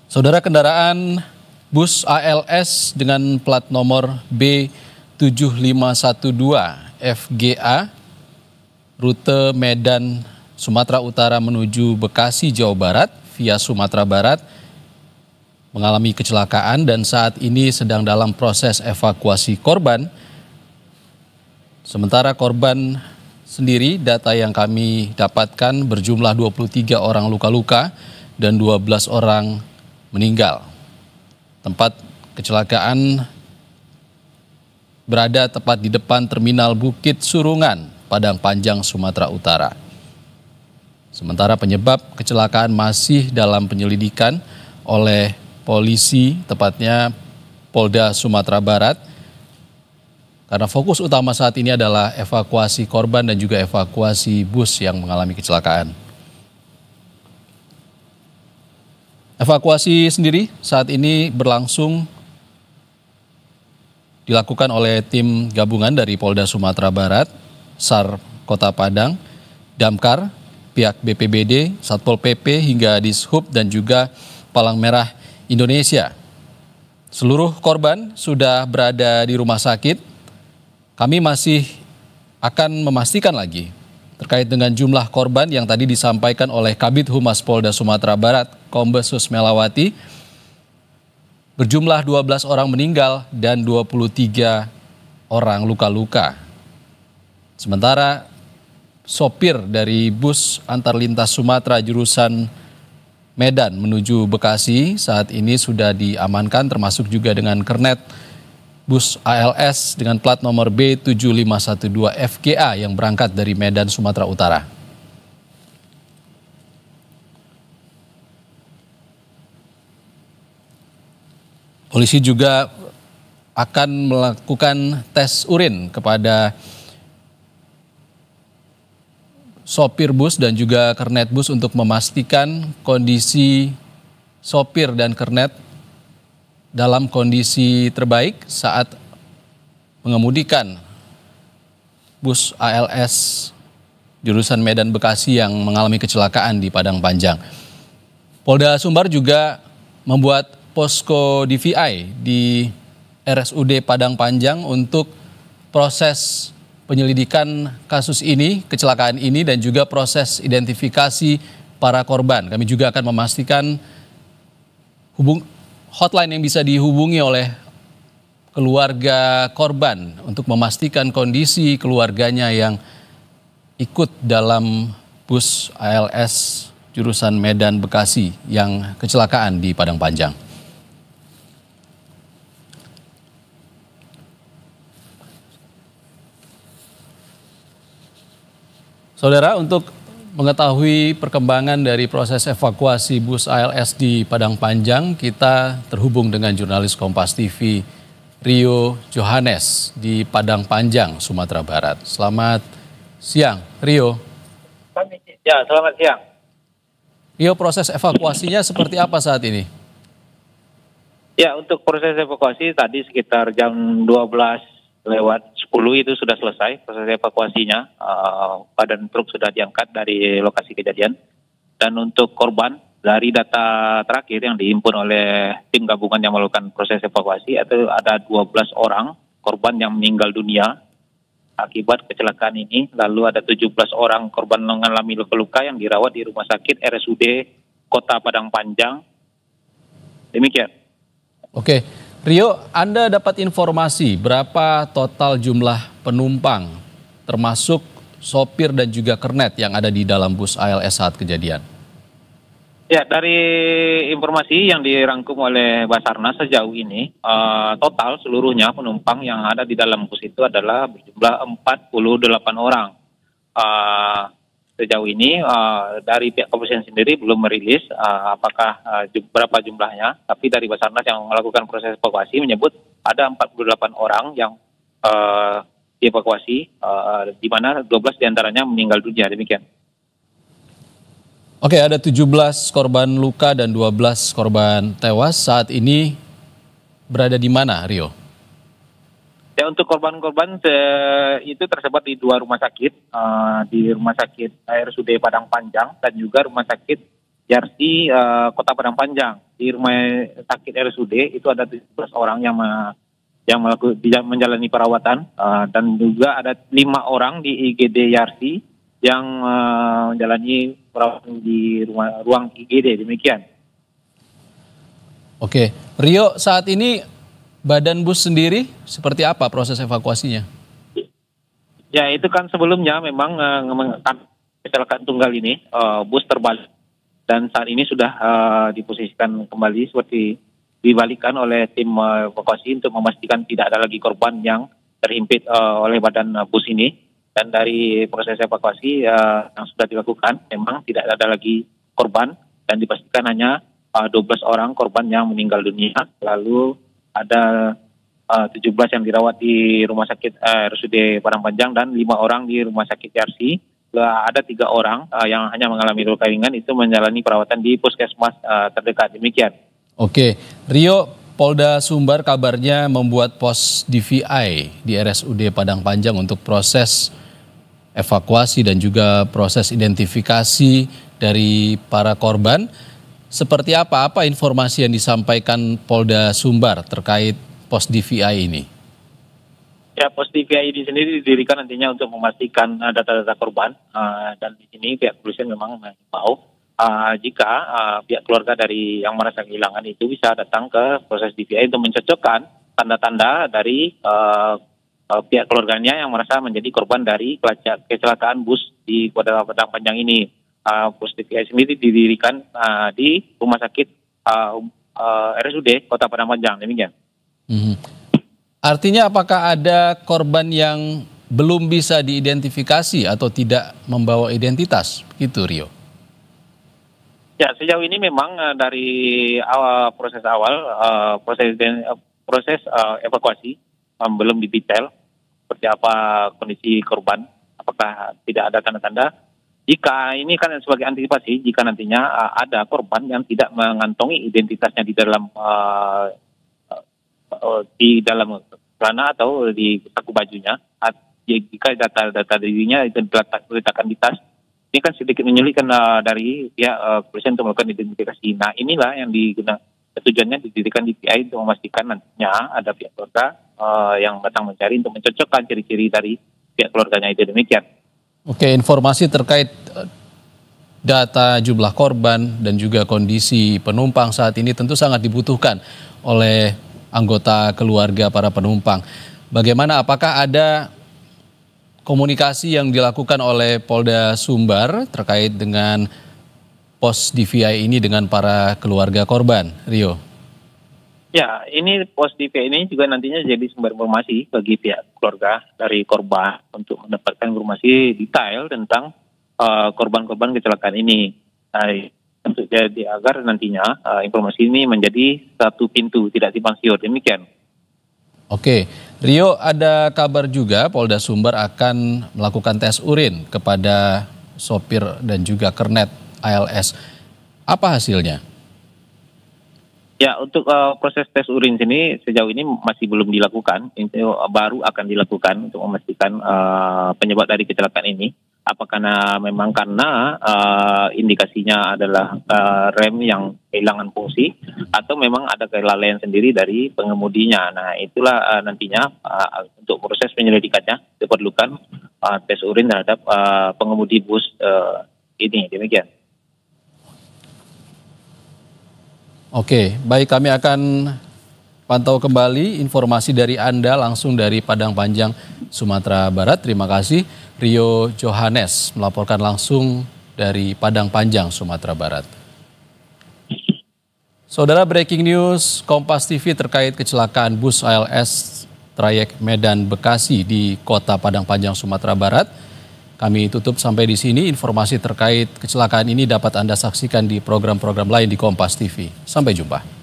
Saudara, kendaraan bus ALS dengan plat nomor B7512 FGA rute Medan Sumatera Utara menuju Bekasi, Jawa Barat via Sumatera Barat mengalami kecelakaan dan saat ini sedang dalam proses evakuasi korban. Sementara korban sendiri, data yang kami dapatkan berjumlah 23 orang luka-luka dan 12 orang meninggal. Tempat kecelakaan berada tepat di depan Terminal Bukit Surungan, Padang Panjang, Sumatera Utara. Sementara penyebab kecelakaan masih dalam penyelidikan oleh polisi, tepatnya Polda Sumatera Barat. Karena fokus utama saat ini adalah evakuasi korban dan juga evakuasi bus yang mengalami kecelakaan. Evakuasi sendiri saat ini berlangsung dilakukan oleh tim gabungan dari Polda Sumatera Barat, SAR Kota Padang, Damkar, pihak BPBD, Satpol PP hingga Dishub dan juga Palang Merah Indonesia. Seluruh korban sudah berada di rumah sakit. Kami masih akan memastikan lagi terkait dengan jumlah korban yang tadi disampaikan oleh Kabid Humas Polda Sumatera Barat, Kombes Susmelawati, berjumlah 12 orang meninggal dan 23 orang luka-luka. Sementara sopir dari bus antar lintas Sumatera jurusan Medan menuju Bekasi saat ini sudah diamankan, termasuk juga dengan kernet bus ALS dengan plat nomor B7512 FGA yang berangkat dari Medan, Sumatera Utara. Polisi juga akan melakukan tes urin kepada sopir bus dan juga kernet bus untuk memastikan kondisi sopir dan kernet dalam kondisi terbaik saat mengemudikan bus ALS jurusan Medan Bekasi yang mengalami kecelakaan di Padang Panjang. Polda Sumbar juga membuat posko DVI di RSUD Padang Panjang untuk proses penyelidikan kasus ini, kecelakaan ini, dan juga proses identifikasi para korban. Kami juga akan memastikan hotline yang bisa dihubungi oleh keluarga korban untuk memastikan kondisi keluarganya yang ikut dalam bus ALS jurusan Medan Bekasi yang kecelakaan di Padang Panjang. Saudara, untuk mengetahui perkembangan dari proses evakuasi bus ALS di Padang Panjang, kita terhubung dengan jurnalis Kompas TV Rio Johannes di Padang Panjang, Sumatera Barat. Selamat siang, Rio. Ya, selamat siang. Rio, proses evakuasinya seperti apa saat ini? Ya, untuk proses evakuasi tadi sekitar jam 12:10 itu sudah selesai proses evakuasinya. Badan truk sudah diangkat dari lokasi kejadian. Dan untuk korban, dari data terakhir yang dihimpun oleh tim gabungan yang melakukan proses evakuasi, itu ada 12 orang korban yang meninggal dunia akibat kecelakaan ini. Lalu ada 17 orang korban mengalami luka-luka yang dirawat di Rumah Sakit RSUD Kota Padang Panjang. Demikian. Oke. Rio, Anda dapat informasi berapa total jumlah penumpang termasuk sopir dan juga kernet yang ada di dalam bus ALS saat kejadian? Ya, dari informasi yang dirangkum oleh Basarnas sejauh ini, total seluruhnya penumpang yang ada di dalam bus itu adalah berjumlah 48 orang. Sejauh ini dari pihak kepolisian sendiri belum merilis apakah berapa jumlahnya, tapi dari Basarnas yang melakukan proses evakuasi menyebut ada 48 orang yang dievakuasi, di mana 12 diantaranya meninggal dunia. Demikian. Oke, ada 17 korban luka dan 12 korban tewas. Saat ini berada di mana, Rio? Ya, untuk korban-korban itu tersebar di 2 rumah sakit, di Rumah Sakit RSUD Padang Panjang dan juga Rumah Sakit Yarsi Kota Padang Panjang. di rumah sakit RSUD itu ada 17 orang yang menjalani perawatan, dan juga ada 5 orang di IGD Yarsi yang menjalani perawatan di ruang IGD, demikian. Oke, Rio, saat ini badan bus sendiri seperti apa proses evakuasinya? Ya, itu kan sebelumnya memang kecelakaan tunggal ini bus terbalik dan saat ini sudah diposisikan kembali seperti dibalikkan oleh tim evakuasi untuk memastikan tidak ada lagi korban yang terhimpit oleh badan bus ini. Dan dari proses evakuasi yang sudah dilakukan memang tidak ada lagi korban dan dipastikan hanya 12 orang korban yang meninggal dunia, lalu ada 17 yang dirawat di rumah sakit RSUD Padang Panjang dan 5 orang di rumah sakit Yarsi. Ada 3 orang yang hanya mengalami luka ringan itu menjalani perawatan di puskesmas terdekat, demikian. Oke, Rio, Polda Sumbar kabarnya membuat pos DVI di RSUD Padang Panjang untuk proses evakuasi dan juga proses identifikasi dari para korban. Seperti apa informasi yang disampaikan Polda Sumbar terkait pos DVI ini? Ya, pos DVI ini sendiri didirikan nantinya untuk memastikan data-data korban, dan di sini pihak kepolisian memang mau jika pihak keluarga dari yang merasa kehilangan itu bisa datang ke proses DVI untuk mencocokkan tanda-tanda dari pihak keluarganya yang merasa menjadi korban dari kecelakaan bus di Kota Padang Panjang ini. Pos DVI sendiri didirikan di rumah sakit RSUD Kota Padang Panjang, demikian. Artinya apakah ada korban yang belum bisa diidentifikasi atau tidak membawa identitas, gitu Rio? Ya, sejauh ini memang dari proses evakuasi belum didetail seperti apa kondisi korban, apakah tidak ada tanda-tanda. Jika ini kan sebagai antisipasi, jika nantinya ada korban yang tidak mengantongi identitasnya di dalam celana atau di saku bajunya, jika data dirinya itu diletakkan di tas, ini kan sedikit menyulitkan dari pihak kepolisian untuk melakukan identifikasi. Nah, inilah yang tujuannya didirikan DVI untuk memastikan nantinya ada pihak keluarga yang datang mencari untuk mencocokkan ciri-ciri dari pihak keluarganya itu, demikian. Oke, informasi terkait data jumlah korban dan juga kondisi penumpang saat ini tentu sangat dibutuhkan oleh anggota keluarga para penumpang. Bagaimana, apakah ada komunikasi yang dilakukan oleh Polda Sumbar terkait dengan pos DVI ini dengan para keluarga korban, Rio? Ya, ini pos DVI ini juga nantinya jadi sumber informasi bagi pihak keluarga dari korban untuk mendapatkan informasi detail tentang korban-korban kecelakaan ini. Untuk jadi agar nantinya informasi ini menjadi satu pintu, tidak simpang siur, demikian. Oke, Rio, ada kabar juga Polda Sumbar akan melakukan tes urin kepada sopir dan juga kernet ALS. Apa hasilnya? Ya, untuk proses tes urin sini sejauh ini masih belum dilakukan. Itu baru akan dilakukan untuk memastikan penyebab dari kecelakaan ini. Apakah memang karena indikasinya adalah rem yang kehilangan fungsi atau memang ada kelalaian sendiri dari pengemudinya. Nah, itulah nantinya untuk proses penyelidikannya diperlukan tes urin terhadap pengemudi bus ini, demikian. Oke, baik, kami akan pantau kembali informasi dari Anda langsung dari Padang Panjang, Sumatera Barat. Terima kasih Rio Johannes melaporkan langsung dari Padang Panjang, Sumatera Barat. Saudara, breaking news Kompas TV terkait kecelakaan bus ALS trayek Medan Bekasi di Kota Padang Panjang, Sumatera Barat. Kami tutup sampai di sini. Informasi terkait kecelakaan ini dapat Anda saksikan di program-program lain di Kompas TV. Sampai jumpa.